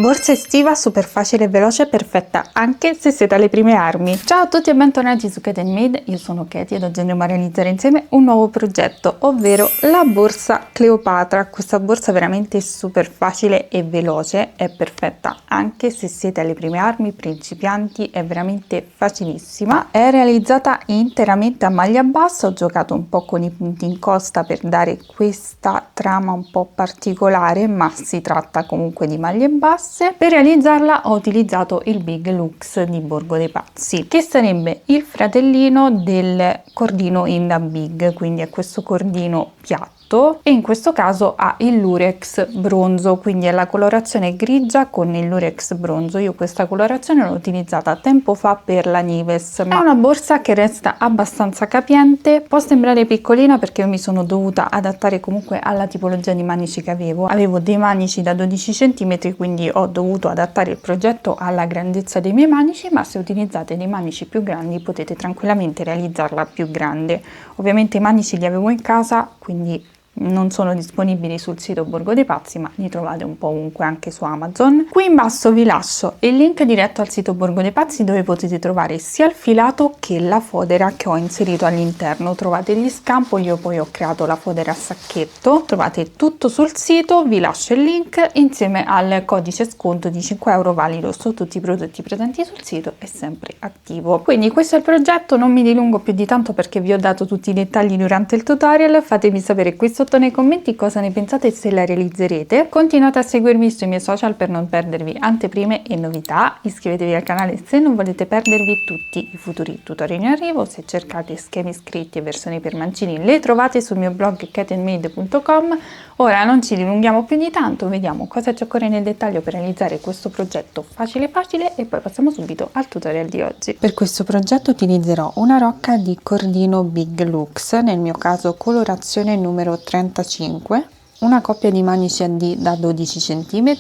Borsa estiva super facile e veloce, perfetta anche se siete alle prime armi. Ciao a tutti e bentornati su Katie & Made, io sono Katie ed oggi andremo a realizzare insieme un nuovo progetto, ovvero la borsa Cleopatra. Questa borsa veramente super facile e veloce, è perfetta anche se siete alle prime armi, principianti, è veramente facilissima. È realizzata interamente a maglia bassa, ho giocato un po' con i punti in costa per dare questa trama un po' particolare, ma si tratta comunque di maglie basse. Per realizzarla ho utilizzato il Big Lux di Borgo dei Pazzi, che sarebbe il fratellino del cordino in da Big, quindi è questo cordino piatto e in questo caso ha il lurex bronzo, quindi è la colorazione grigia con il lurex bronzo. Io questa colorazione l'ho utilizzata tempo fa per la Nives, ma è una borsa che resta abbastanza capiente. Può sembrare piccolina perché io mi sono dovuta adattare comunque alla tipologia di manici che avevo dei manici da 12 cm, quindi ho dovuto adattare il progetto alla grandezza dei miei manici, ma se utilizzate dei manici più grandi potete tranquillamente realizzarla più grande. Ovviamente i manici li avevo in casa, quindi non sono disponibili sul sito Borgo dei Pazzi, ma li trovate un po' ovunque, anche su Amazon. Qui in basso vi lascio il link diretto al sito Borgo dei Pazzi, dove potete trovare sia il filato che la fodera che ho inserito all'interno. Trovate gli scampoli, io poi ho creato la fodera a sacchetto. Trovate tutto sul sito, vi lascio il link insieme al codice sconto di 5 euro valido su tutti i prodotti presenti sul sito, è sempre attivo. Quindi questo è il progetto, non mi dilungo più di tanto perché vi ho dato tutti i dettagli durante il tutorial. Fatemi sapere qui sotto nei commenti cosa ne pensate e se la realizzerete. Continuate a seguirmi sui miei social per non perdervi anteprime e novità. Iscrivetevi al canale se non volete perdervi tutti i futuri tutorial in arrivo. Se cercate schemi scritti e versioni per mancini le trovate sul mio blog katieandmade.com. Ora non ci dilunghiamo più di tanto, vediamo cosa ci occorre nel dettaglio per realizzare questo progetto facile e poi passiamo subito al tutorial di oggi. Per questo progetto utilizzerò una rocca di cordino Big Lux, nel mio caso colorazione numero 35, una coppia di manici AD da 12 cm,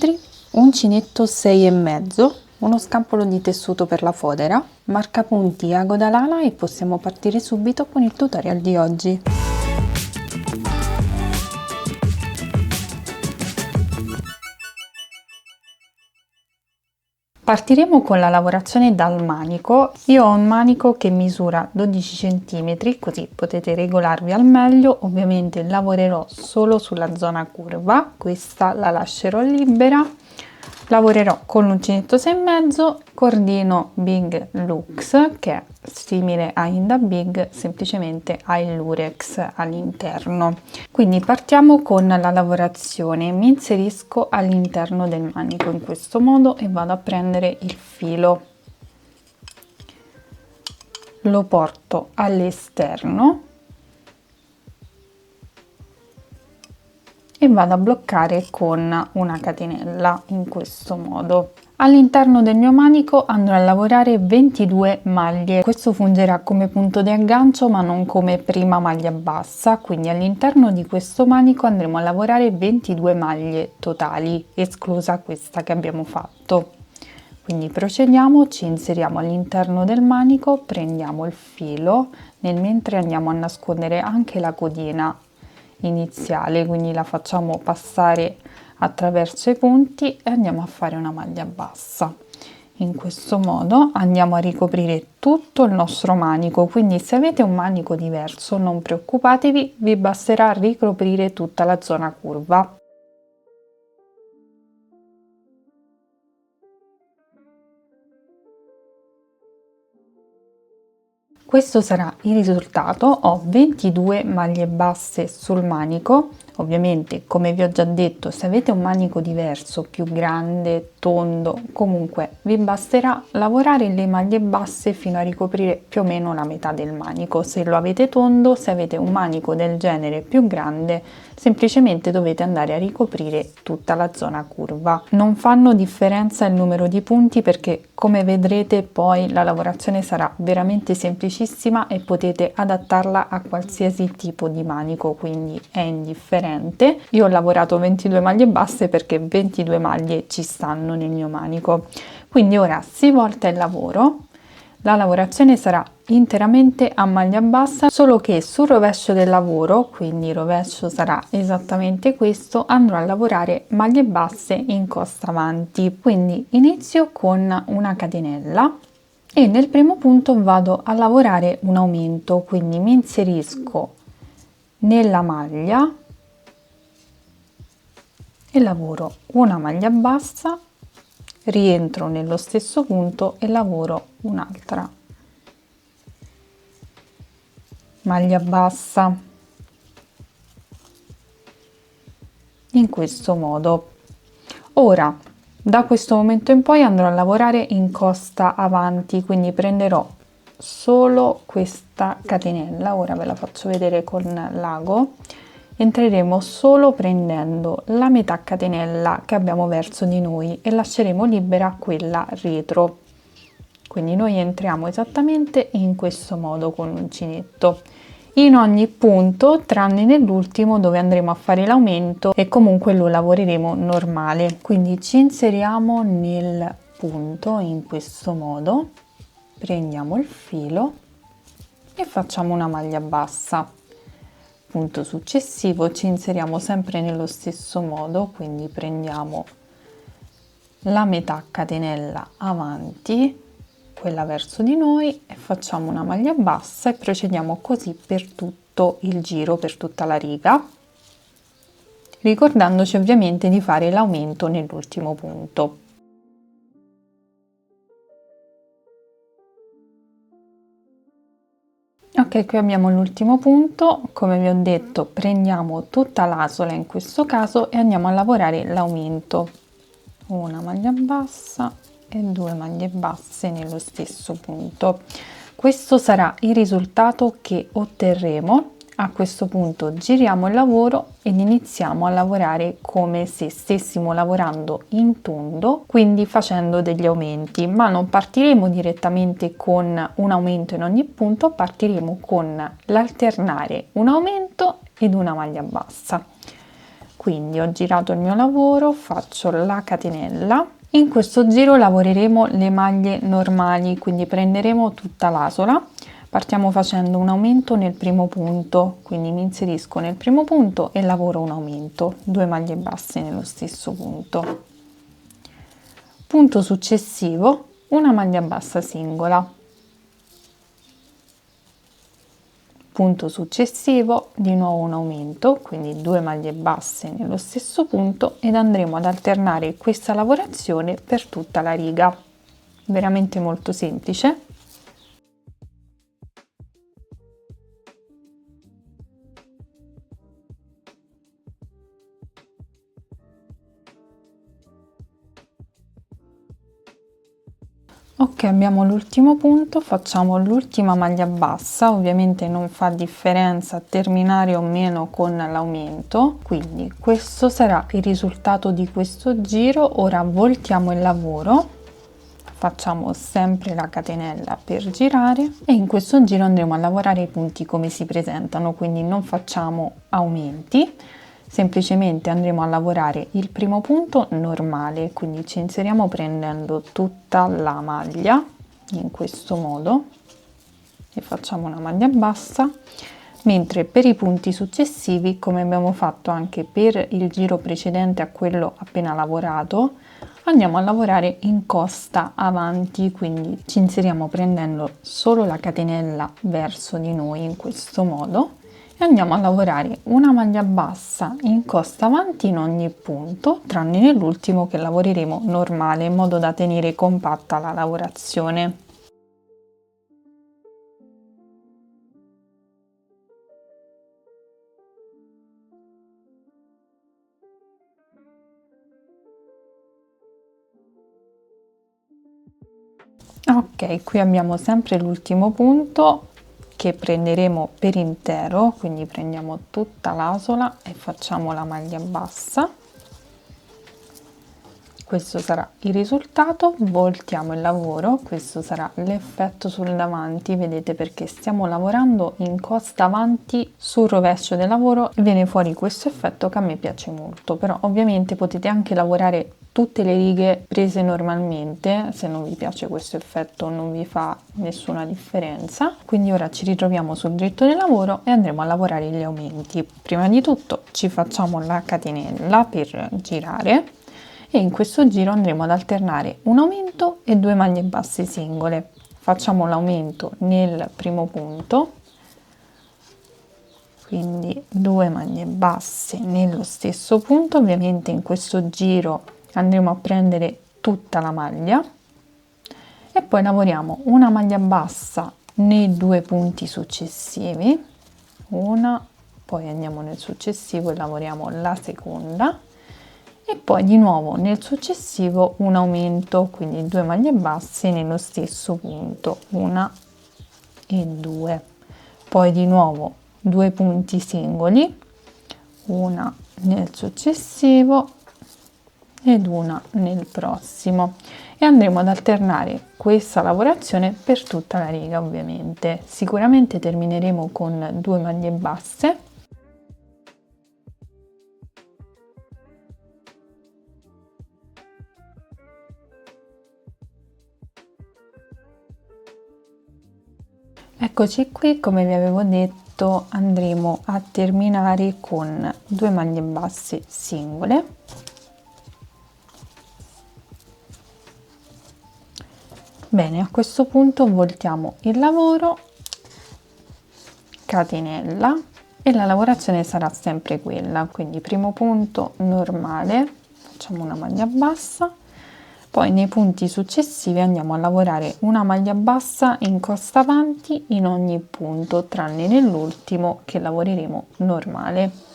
uncinetto 6,5, uno scampolo di tessuto per la fodera, marcapunti ago da lana e possiamo partire subito con il tutorial di oggi. Partiremo con la lavorazione dal manico. Io ho un manico che misura 12 cm, così potete regolarvi al meglio. Ovviamente lavorerò solo sulla zona curva, questa la lascerò libera. Lavorerò con l'uncinetto 6,5, cordino Big Lux che è simile a Inda Big, semplicemente ha il lurex all'interno. Quindi partiamo con la lavorazione. Mi inserisco all'interno del manico in questo modo e vado a prendere il filo, lo porto all'esterno e vado a bloccare con una catenella in questo modo. All'interno del mio manico andrò a lavorare 22 maglie. Questo fungerà come punto di aggancio ma non come prima maglia bassa, quindi all'interno di questo manico andremo a lavorare 22 maglie totali, esclusa questa che abbiamo fatto. Quindi procediamo, ci inseriamo all'interno del manico, prendiamo il filo, nel mentre andiamo a nascondere anche la codina iniziale, quindi la facciamo passare attraverso i punti e andiamo a fare una maglia bassa. In questo modo andiamo a ricoprire tutto il nostro manico, quindi se avete un manico diverso non preoccupatevi, vi basterà ricoprire tutta la zona curva. Questo sarà il risultato. Ho 22 maglie basse sul manico. Ovviamente, come vi ho già detto, se avete un manico diverso, più grande, tondo, comunque vi basterà lavorare le maglie basse fino a ricoprire più o meno la metà del manico. Se lo avete tondo, se avete un manico del genere più grande, semplicemente dovete andare a ricoprire tutta la zona curva. Non fanno differenza il numero di punti perché, come vedrete, poi la lavorazione sarà veramente semplicissima e potete adattarla a qualsiasi tipo di manico, quindi è indifferente. Io ho lavorato 22 maglie basse perché 22 maglie ci stanno nel mio manico. Quindi ora si volta il lavoro, La lavorazione sarà interamente a maglia bassa, solo che sul rovescio del lavoro, quindi il rovescio sarà esattamente questo, andrò a lavorare maglie basse in costa avanti. Quindi inizio con una catenella e nel primo punto vado a lavorare un aumento, quindi mi inserisco nella maglia e lavoro una maglia bassa, rientro nello stesso punto e lavoro un'altra maglia bassa in questo modo. Ora da questo momento in poi andrò a lavorare in costa avanti, quindi prenderò solo questa catenella. Ora ve la faccio vedere con l'ago. Entreremo solo prendendo la metà catenella che abbiamo verso di noi e lasceremo libera quella retro. Quindi noi entriamo esattamente in questo modo con l'uncinetto in ogni punto, tranne nell'ultimo dove andremo a fare l'aumento e comunque lo lavoreremo normale. Quindi ci inseriamo nel punto in questo modo, prendiamo il filo e facciamo una maglia bassa. Punto successivo ci inseriamo sempre nello stesso modo, quindi prendiamo la metà catenella avanti, quella verso di noi, e facciamo una maglia bassa e procediamo così per tutto il giro, per tutta la riga, ricordandoci ovviamente di fare l'aumento nell'ultimo punto. Ok, qui abbiamo l'ultimo punto. Come vi ho detto, prendiamo tutta l'asola in questo caso e andiamo a lavorare l'aumento. Una maglia bassa e 2 maglie basse nello stesso punto. Questo sarà il risultato che otterremo. A questo punto giriamo il lavoro ed iniziamo a lavorare come se stessimo lavorando in tondo, quindi facendo degli aumenti, ma non partiremo direttamente con un aumento in ogni punto, partiremo con l'alternare un aumento ed una maglia bassa. Quindi ho girato il mio lavoro, faccio la catenella. In questo giro lavoreremo le maglie normali, quindi prenderemo tutta l'asola. Partiamo facendo un aumento nel primo punto, quindi mi inserisco nel primo punto e lavoro un aumento, 2 maglie basse nello stesso punto. Punto successivo, una maglia bassa singola. Punto successivo, di nuovo un aumento, quindi 2 maglie basse nello stesso punto, ed andremo ad alternare questa lavorazione per tutta la riga. Veramente molto semplice. Ok, abbiamo l'ultimo punto, facciamo l'ultima maglia bassa, ovviamente non fa differenza terminare o meno con l'aumento, quindi questo sarà il risultato di questo giro. Ora voltiamo il lavoro, facciamo sempre la catenella per girare e in questo giro andremo a lavorare i punti come si presentano, quindi non facciamo aumenti. Semplicemente andremo a lavorare il primo punto normale, quindi ci inseriamo prendendo tutta la maglia in questo modo e facciamo una maglia bassa, mentre per i punti successivi, come abbiamo fatto anche per il giro precedente a quello appena lavorato, andiamo a lavorare in costa avanti, quindi ci inseriamo prendendo solo la catenella verso di noi in questo modo e andiamo a lavorare una maglia bassa in costa avanti in ogni punto, tranne nell'ultimo che lavoreremo normale in modo da tenere compatta la lavorazione. Ok, qui abbiamo sempre l'ultimo punto che prenderemo per intero, quindi prendiamo tutta l'asola e facciamo la maglia bassa. questo sarà il risultato. Voltiamo il lavoro, questo sarà l'effetto sul davanti, vedete, perché stiamo lavorando in costa avanti sul rovescio del lavoro, viene fuori questo effetto che a me piace molto. Però ovviamente potete anche lavorare tutte le righe prese normalmente, se non vi piace questo effetto non vi fa nessuna differenza. Quindi ora ci ritroviamo sul dritto del lavoro e andremo a lavorare gli aumenti. Prima di tutto ci facciamo la catenella per girare e in questo giro andremo ad alternare un aumento e 2 maglie basse singole. Facciamo l'aumento nel primo punto, quindi 2 maglie basse nello stesso punto. Ovviamente in questo giro andremo a prendere tutta la maglia e poi lavoriamo una maglia bassa nei 2 punti successivi, una, poi andiamo nel successivo e lavoriamo la seconda e poi di nuovo nel successivo un aumento, quindi 2 maglie basse nello stesso punto, una e 2, poi di nuovo 2 punti singoli, una nel successivo ed una nel prossimo, e andremo ad alternare questa lavorazione per tutta la riga. Ovviamente sicuramente termineremo con 2 maglie basse. Eccoci qui, come vi avevo detto andremo a terminare con 2 maglie basse singole. Bene, a questo punto voltiamo il lavoro, catenella, e la lavorazione sarà sempre quella, quindi primo punto normale, facciamo una maglia bassa, poi nei punti successivi andiamo a lavorare una maglia bassa in costa avanti in ogni punto, tranne nell'ultimo che lavoreremo normale.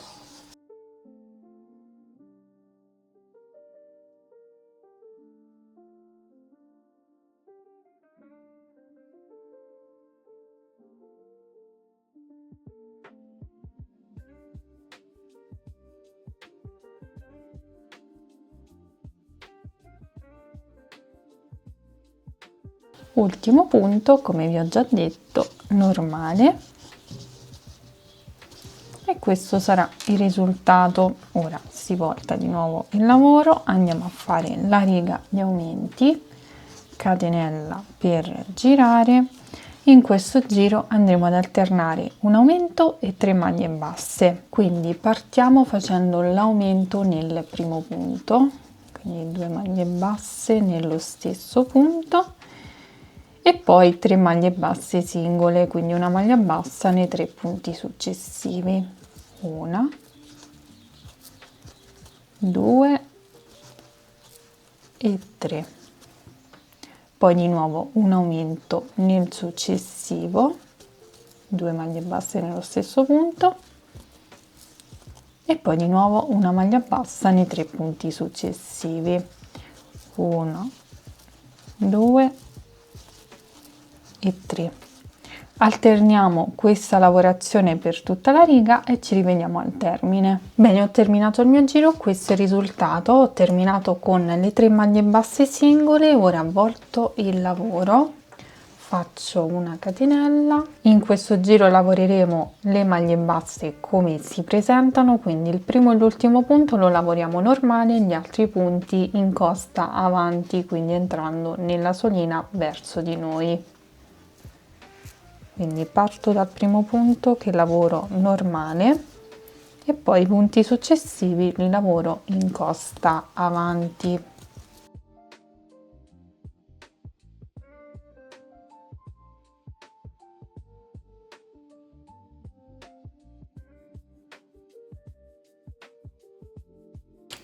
Ultimo punto, come vi ho già detto, normale, e questo sarà il risultato. Ora si volta di nuovo il lavoro, andiamo a fare la riga di aumenti, catenella per girare. In questo giro andremo ad alternare un aumento e 3 maglie basse, quindi partiamo facendo l'aumento nel primo punto, quindi 2 maglie basse nello stesso punto e poi 3 maglie basse singole, quindi una maglia bassa nei 3 punti successivi, una, 2 e 3, poi di nuovo un aumento nel successivo, 2 maglie basse nello stesso punto e poi di nuovo una maglia bassa nei 3 punti successivi, 1, 2 e 3. Alterniamo questa lavorazione per tutta la riga e ci rivediamo al termine. Bene, ho terminato il mio giro, questo è il risultato. Ho terminato con le 3 maglie basse singole, ora avvolto il lavoro, faccio una catenella. In questo giro lavoreremo le maglie basse come si presentano, quindi il primo e l'ultimo punto lo lavoriamo normale, gli altri punti in costa avanti, quindi entrando nella solina verso di noi. Quindi parto dal primo punto che lavoro normale e poi i punti successivi li lavoro in costa avanti.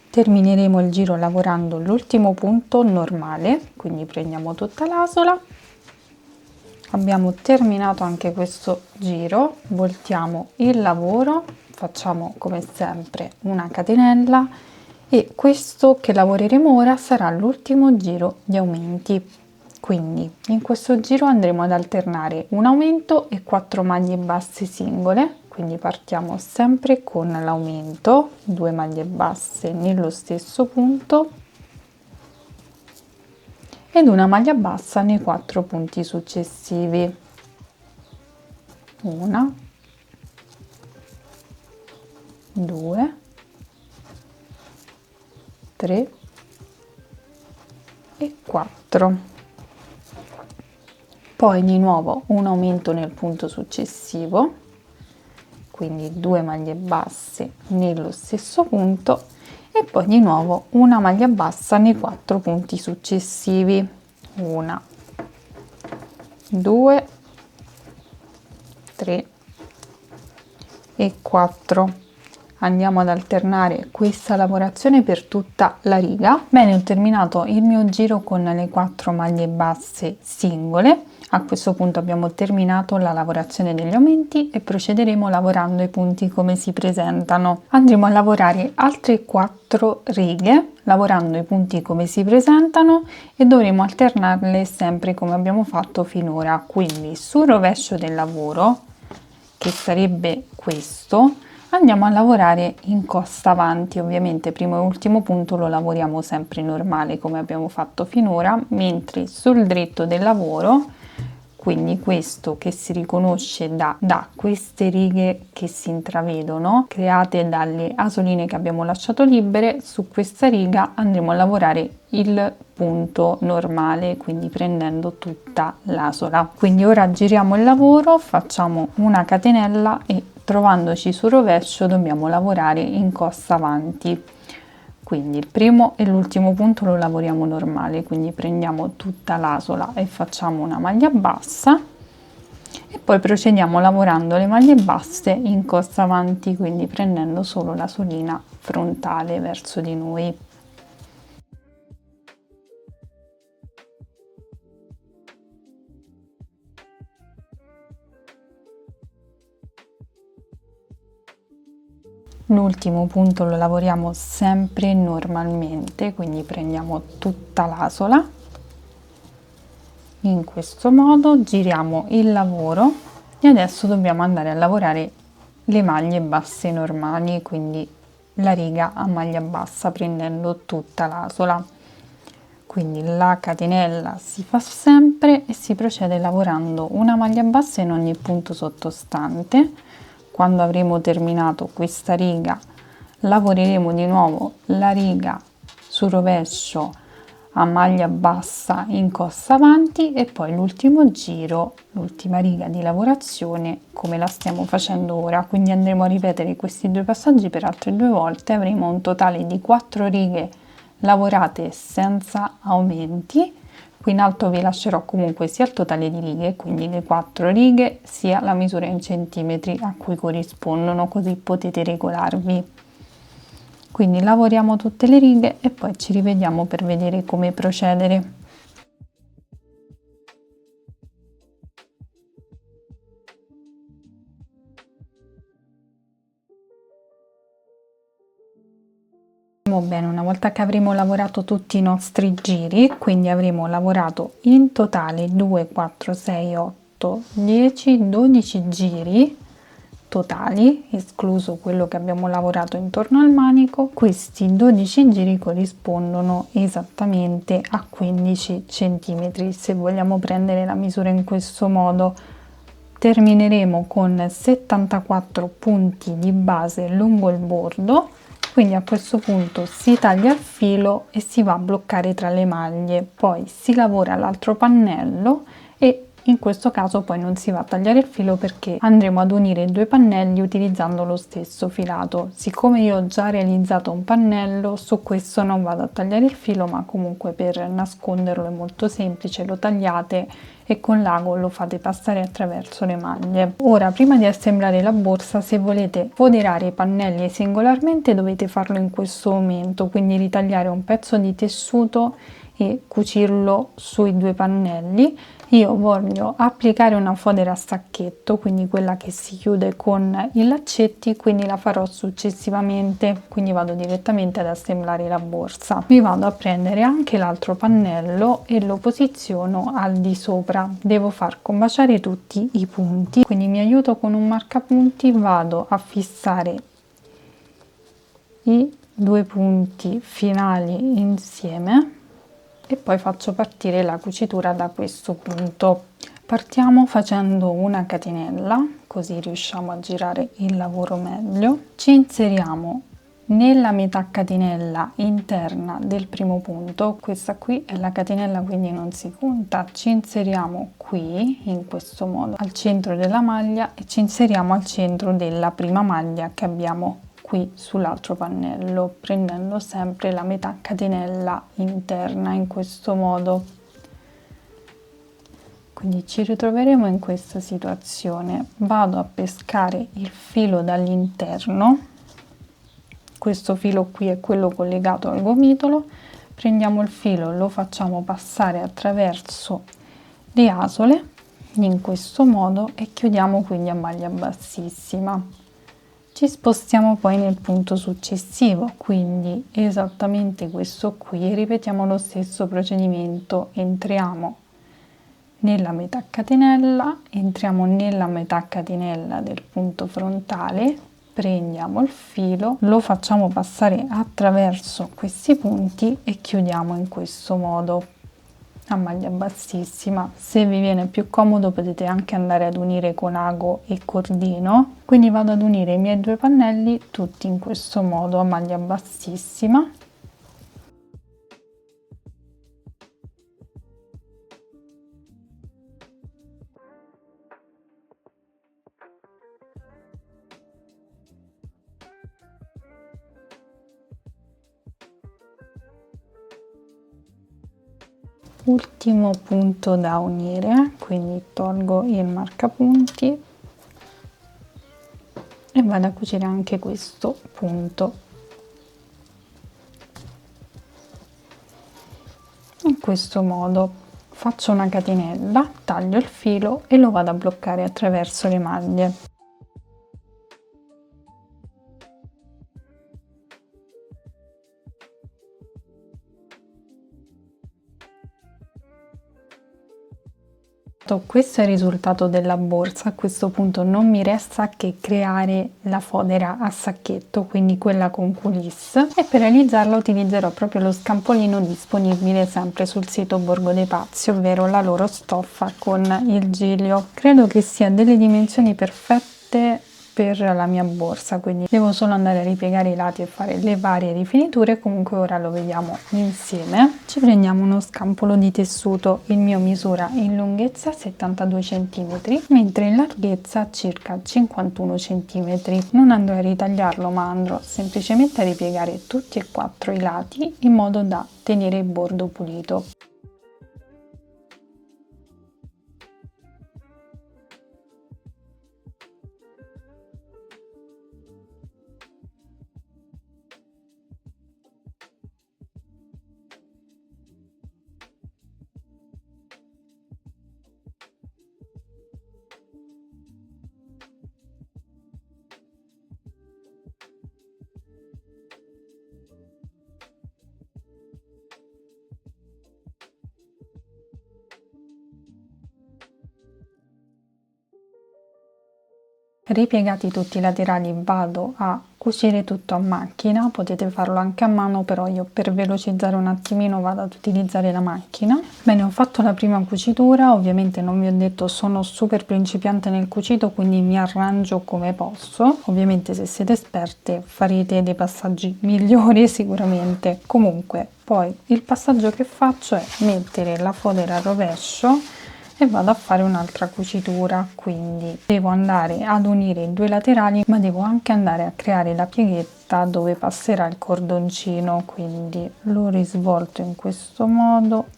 Termineremo il giro lavorando l'ultimo punto normale, quindi prendiamo tutta l'asola. Abbiamo terminato anche questo giro, voltiamo il lavoro, facciamo come sempre una catenella e questo che lavoreremo ora sarà l'ultimo giro di aumenti. Quindi in questo giro andremo ad alternare un aumento e 4 maglie basse singole, quindi partiamo sempre con l'aumento, 2 maglie basse nello stesso punto ed una maglia bassa nei 4 punti successivi. 1, 2, 3 e 4. Poi di nuovo un aumento nel punto successivo, quindi 2 maglie basse nello stesso punto e poi di nuovo una maglia bassa nei 4 punti successivi. 1, 2, 3 e 4. Andiamo ad alternare questa lavorazione per tutta la riga. Bene, ho terminato il mio giro con le 4 maglie basse singole. A questo punto abbiamo terminato la lavorazione degli aumenti e procederemo lavorando i punti come si presentano. Andremo a lavorare altre 4 righe lavorando i punti come si presentano e dovremo alternarle sempre come abbiamo fatto finora. Quindi sul rovescio del lavoro, che sarebbe questo, andiamo a lavorare in costa avanti. Ovviamente primo e ultimo punto lo lavoriamo sempre normale come abbiamo fatto finora, mentre sul dritto del lavoro, quindi questo che si riconosce da queste righe che si intravedono create dalle asoline che abbiamo lasciato libere, su questa riga andremo a lavorare il punto normale, quindi prendendo tutta l'asola. Quindi ora giriamo il lavoro, facciamo una catenella e trovandoci sul rovescio dobbiamo lavorare in costa avanti. Quindi il primo e l'ultimo punto lo lavoriamo normale, quindi prendiamo tutta l'asola e facciamo una maglia bassa e poi procediamo lavorando le maglie basse in costa avanti, quindi prendendo solo la solina frontale verso di noi. L'ultimo punto lo lavoriamo sempre normalmente, quindi prendiamo tutta l'asola, in questo modo giriamo il lavoro e adesso dobbiamo andare a lavorare le maglie basse normali, quindi la riga a maglia bassa prendendo tutta l'asola. Quindi la catenella si fa sempre e si procede lavorando una maglia bassa in ogni punto sottostante. Quando avremo terminato questa riga lavoreremo di nuovo la riga sul rovescio a maglia bassa in costa avanti e poi l'ultimo giro, l'ultima riga di lavorazione come la stiamo facendo ora. Quindi andremo a ripetere questi 2 passaggi per altre 2 volte, avremo un totale di 4 righe lavorate senza aumenti. Qui in alto vi lascerò comunque sia il totale di righe, quindi le 4 righe, sia la misura in centimetri a cui corrispondono, così potete regolarvi. Quindi lavoriamo tutte le righe e poi ci rivediamo per vedere come procedere. Bene, una volta che avremo lavorato tutti i nostri giri, quindi avremo lavorato in totale 2, 4, 6, 8, 10, 12 giri totali, escluso quello che abbiamo lavorato intorno al manico. Questi 12 giri corrispondono esattamente a 15 centimetri. Se vogliamo prendere la misura in questo modo, termineremo con 74 punti di base lungo il bordo. Quindi a questo punto si taglia il filo e si va a bloccare tra le maglie, poi si lavora l'altro pannello e in questo caso poi non si va a tagliare il filo perché andremo ad unire i 2 pannelli utilizzando lo stesso filato. Siccome io ho già realizzato un pannello, su questo non vado a tagliare il filo, ma comunque per nasconderlo è molto semplice, lo tagliate e con l'ago lo fate passare attraverso le maglie. Ora, prima di assemblare la borsa, se volete foderare i pannelli singolarmente dovete farlo in questo momento, quindi ritagliare un pezzo di tessuto e cucirlo sui 2 pannelli. Io voglio applicare una fodera a stacchetto, quindi quella che si chiude con i laccetti, quindi la farò successivamente, quindi vado direttamente ad assemblare la borsa. Mi vado a prendere anche l'altro pannello e lo posiziono al di sopra. Devo far combaciare tutti i punti, quindi mi aiuto con un marcapunti, vado a fissare i 2 punti finali insieme e poi faccio partire la cucitura da questo punto. Partiamo facendo una catenella, così riusciamo a girare il lavoro meglio. Ci inseriamo nella metà catenella interna del primo punto, questa qui è la catenella quindi non si conta, ci inseriamo qui in questo modo al centro della maglia e ci inseriamo al centro della prima maglia che abbiamo qui sull'altro pannello, prendendo sempre la metà catenella interna in questo modo. Quindi ci ritroveremo in questa situazione. Vado a pescare il filo dall'interno, questo filo qui è quello collegato al gomitolo, prendiamo il filo, lo facciamo passare attraverso le asole in questo modo e chiudiamo quindi a maglia bassissima. Ci spostiamo poi nel punto successivo, quindi esattamente questo qui, ripetiamo lo stesso procedimento, entriamo nella metà catenella, entriamo nella metà catenella del punto frontale, prendiamo il filo, lo facciamo passare attraverso questi punti e chiudiamo in questo modo a maglia bassissima. Se vi viene più comodo potete anche andare ad unire con ago e cordino, quindi vado ad unire i miei due pannelli tutti in questo modo a maglia bassissima. Ultimo punto da unire, quindi tolgo il marcapunti e vado a cucire anche questo punto in questo modo. Faccio una catenella, taglio il filo e lo vado a bloccare attraverso le maglie. Questo è il risultato della borsa. A questo punto non mi resta che creare la fodera a sacchetto, quindi quella con culisse, e per realizzarla utilizzerò proprio lo scampolino disponibile sempre sul sito Borgo dei Pazzi, ovvero la loro stoffa con il giglio. Credo che sia delle dimensioni perfette per la mia borsa, quindi devo solo andare a ripiegare i lati e fare le varie rifiniture. Comunque ora lo vediamo insieme. Ci prendiamo uno scampolo di tessuto, il mio misura in lunghezza 72 cm, mentre in larghezza circa 51 cm. Non andrò a ritagliarlo, ma andrò semplicemente a ripiegare tutti e quattro i lati in modo da tenere il bordo pulito. Ripiegati tutti i laterali vado a cucire tutto a macchina, potete farlo anche a mano, però io per velocizzare un attimino vado ad utilizzare la macchina. Bene, ho fatto la prima cucitura, ovviamente non vi ho detto sono super principiante nel cucito, quindi mi arrangio come posso. Ovviamente se siete esperte farete dei passaggi migliori sicuramente. Comunque poi il passaggio che faccio è mettere la fodera al rovescio e vado a fare un'altra cucitura, quindi devo andare ad unire i due laterali, ma devo anche andare a creare la pieghetta dove passerà il cordoncino, quindi lo risvolto in questo modo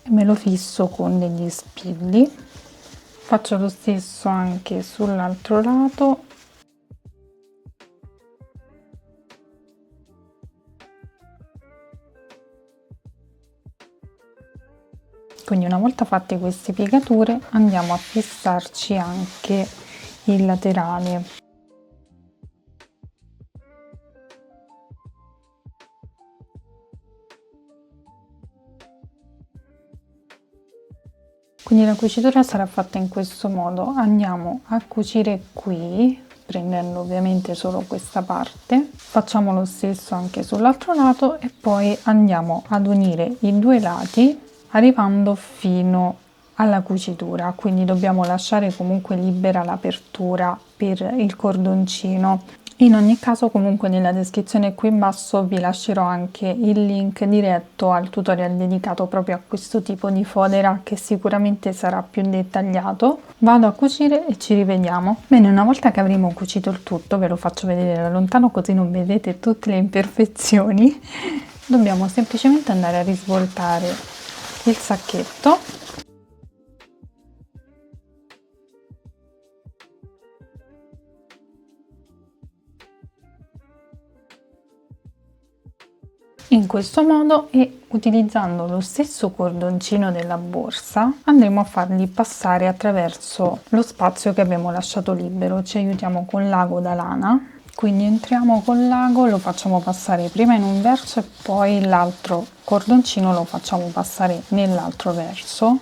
e me lo fisso con degli spilli. Faccio lo stesso anche sull'altro lato. Quindi una volta fatte queste piegature andiamo a fissarci anche il laterale. Quindi la cucitura sarà fatta in questo modo. Andiamo a cucire qui prendendo ovviamente solo questa parte. Facciamo lo stesso anche sull'altro lato e poi andiamo ad unire i due lati arrivando fino alla cucitura, quindi dobbiamo lasciare comunque libera l'apertura per il cordoncino. In ogni caso, comunque nella descrizione qui in basso vi lascerò anche il link diretto al tutorial dedicato proprio a questo tipo di fodera, che sicuramente sarà più dettagliato. Vado a cucire e ci rivediamo. Bene, una volta che avremo cucito il tutto, ve lo faccio vedere da lontano così non vedete tutte le imperfezioni. Dobbiamo semplicemente andare a risvoltare il sacchetto in questo modo, e utilizzando lo stesso cordoncino della borsa andremo a farli passare attraverso lo spazio che abbiamo lasciato libero. Ci aiutiamo con l'ago da lana, quindi entriamo con l'ago, lo facciamo passare prima in un verso e poi l'altro cordoncino lo facciamo passare nell'altro verso.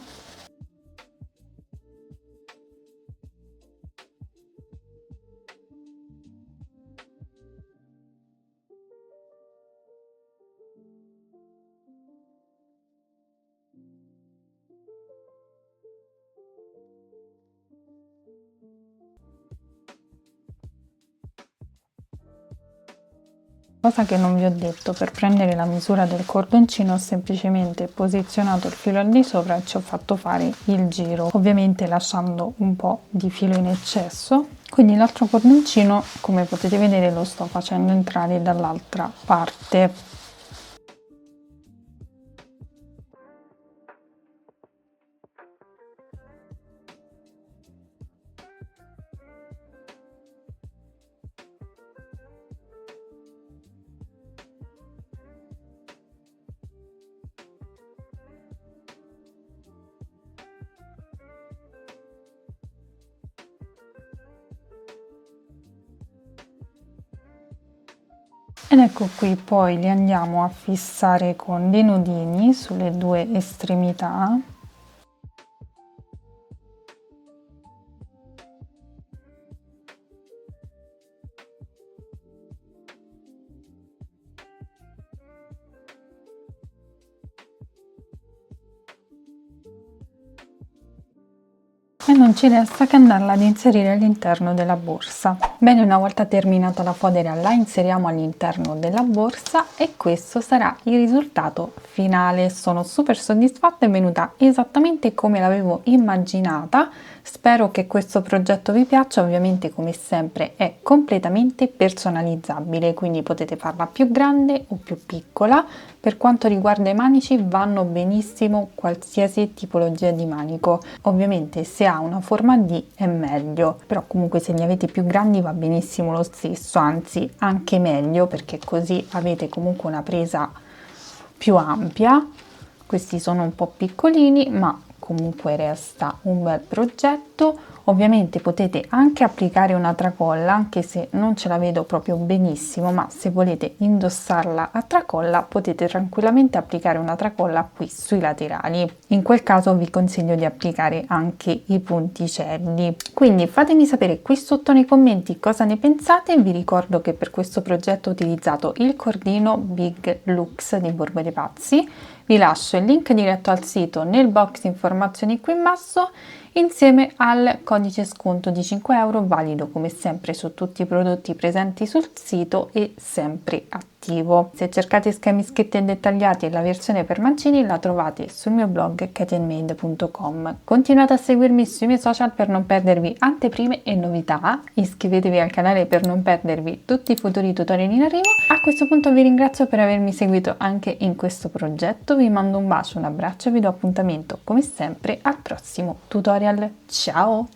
Cosa che non vi ho detto, per prendere la misura del cordoncino ho semplicemente posizionato il filo al di sopra e ci ho fatto fare il giro, ovviamente lasciando un po' di filo in eccesso. Quindi l'altro cordoncino, come potete vedere, lo sto facendo entrare dall'altra parte. Ed ecco qui, poi li andiamo a fissare con dei nodini sulle due estremità. E non ci resta che andarla ad inserire all'interno della borsa. Bene, una volta terminata la fodera la inseriamo all'interno della borsa e questo sarà il risultato finale. Sono super soddisfatta, è venuta esattamente come l'avevo immaginata. Spero che questo progetto vi piaccia. Ovviamente, come sempre, è completamente personalizzabile, quindi potete farla più grande o più piccola. Per quanto riguarda i manici, vanno benissimo qualsiasi tipologia di manico. Ovviamente se ha una forma D è meglio, però comunque se li avete più grandi va benissimo lo stesso, anzi anche meglio, perché così avete comunque una presa più ampia. Questi sono un po' piccolini, ma comunque resta un bel progetto. Ovviamente potete anche applicare una tracolla, anche se non ce la vedo proprio benissimo, ma se volete indossarla a tracolla potete tranquillamente applicare una tracolla qui sui laterali. In quel caso vi consiglio di applicare anche i punticelli. Quindi fatemi sapere qui sotto nei commenti cosa ne pensate. Vi ricordo che per questo progetto ho utilizzato il cordino Big Lux di Borgo dei Pazzi. Vi lascio il link diretto al sito nel box informazioni qui in basso, insieme al codice sconto di 5 euro, valido come sempre su tutti i prodotti presenti sul sito e sempre attivo. Se cercate schemi scritti e dettagliati e la versione per mancini la trovate sul mio blog katandmade.com. Continuate a seguirmi sui miei social per non perdervi anteprime e novità, iscrivetevi al canale per non perdervi tutti i futuri tutorial in arrivo. A questo punto vi ringrazio per avermi seguito anche in questo progetto, vi mando un bacio, un abbraccio e vi do appuntamento come sempre al prossimo tutorial. Ciao!